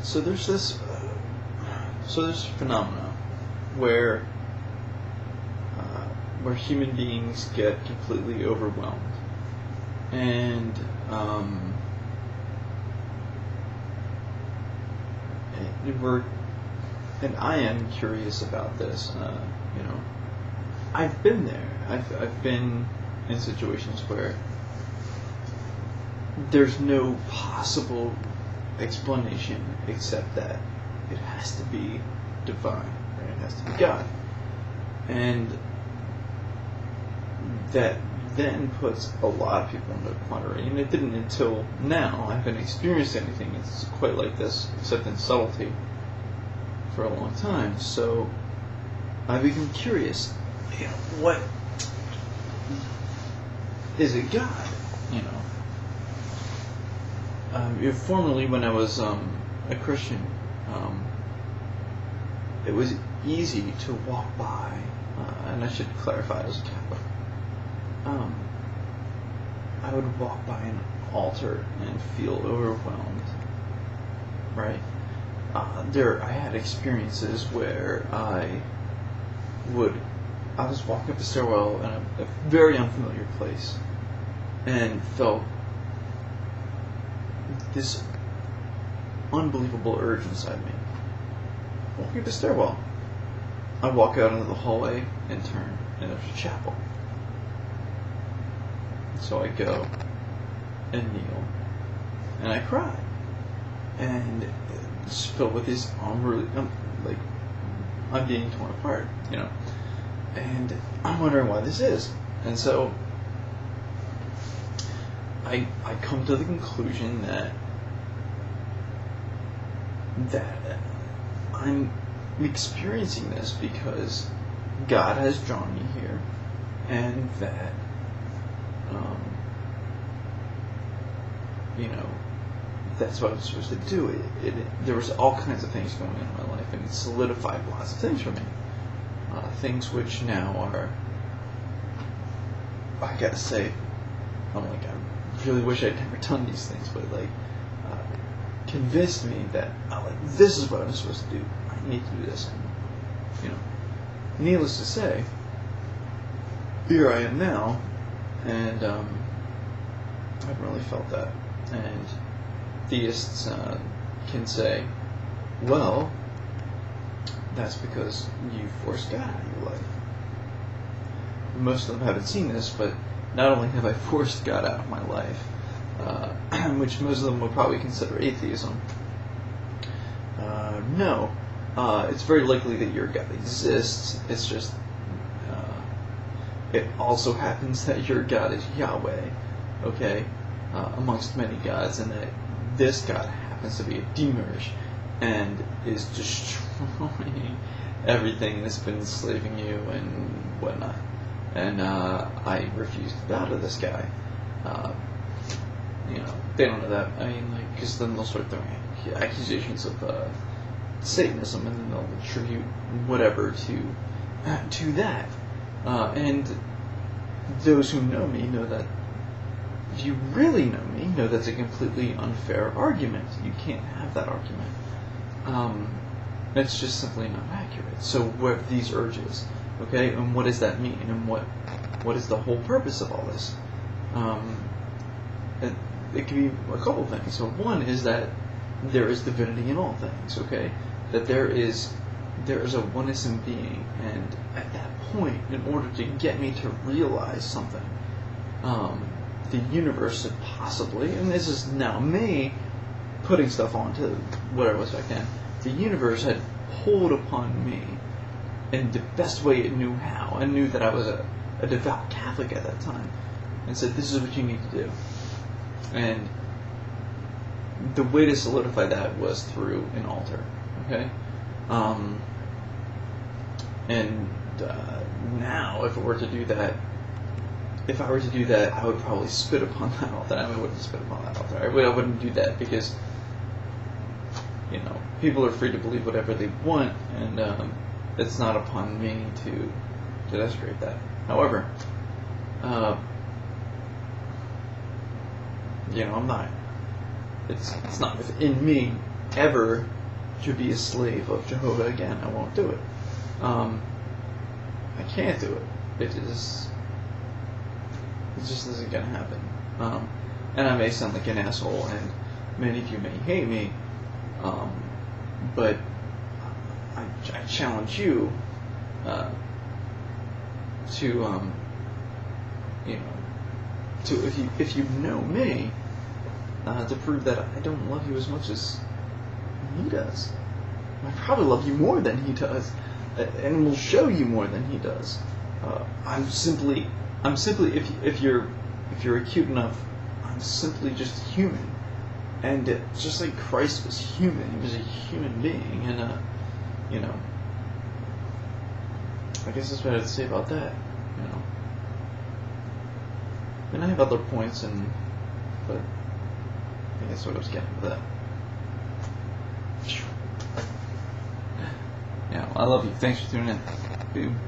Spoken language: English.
So there's this phenomena where human beings get completely overwhelmed, and I am curious about this. I've been there. I've been in situations where there's no possible explanation except that it has to be divine, right? It has to be God, and that then puts a lot of people into quandary. And it didn't until now. I haven't experienced anything it's quite like this, except in subtlety, for a long time. So I become curious. What is it God? Formerly, when I was a Christian, it was easy to walk by, and I should clarify, as a Catholic, I would walk by an altar and feel overwhelmed, right? I had experiences where I was walking up a stairwell in a very unfamiliar place and felt this unbelievable urge inside me. Walking up the stairwell, I walk out into the hallway and turn, and there's a chapel. So I go and kneel, and I cry, and it's filled with this I'm being torn apart, and I'm wondering why this is. And so I come to the conclusion that I'm experiencing this because God has drawn me here, and that that's what I'm supposed to do. There was all kinds of things going on in my life, and it solidified lots of things for me. Things which now are, I gotta say, I really wish I'd never done these things, but convinced me that this is what I'm supposed to do. I need to do this. And, needless to say, here I am now, and I've really felt that. And theists can say, well, that's because you forced God out of your life. Most of them haven't seen this, but not only have I forced God out of my life, which most of them would probably consider atheism, no, it's very likely that your God exists. It's just, it also happens that your God is Yahweh, okay, amongst many gods, and that this God happens to be a Demiurge and is destroying everything that's been enslaving you and whatnot. And I refuse to bow to this guy. They don't know that. Because then they'll start throwing accusations of Satanism, and then they'll attribute whatever to that. And those who know me know that. If you really know me, know that's a completely unfair argument. You can't have that argument. It's just simply not accurate. So what are these urges? Okay, and what does that mean? And what is the whole purpose of all this? It could be a couple things. So one is that there is divinity in all things. Okay, that there is a oneness in being, and at that point, in order to get me to realize something, the universe had possibly, and this is now me putting stuff onto whatever it was back then, the universe had pulled upon me in the best way it knew how, and knew that I was a devout Catholic at that time, and said, this is what you need to do. And the way to solidify that was through an altar, okay? Now, if I were to do that, I would probably spit upon that altar. I wouldn't spit upon that altar. I wouldn't do that because, people are free to believe whatever they want, and it's not upon me to desecrate that. However, I'm not. It's not within me ever to be a slave of Jehovah again. I won't do it. I can't do it. It just isn't going to happen. And I may sound like an asshole, and many of you may hate me, but I challenge you to if you know me, to prove that I don't love you as much as he does. I probably love you more than he does, and will show you more than he does. I'm simply if you're acute enough, I'm simply just human, and just like Christ was human, he was a human being, and I guess that's what I have to say about that. And I have other points, but I think that's what I was getting with that. Yeah, I love you. Thanks for tuning in. Boom.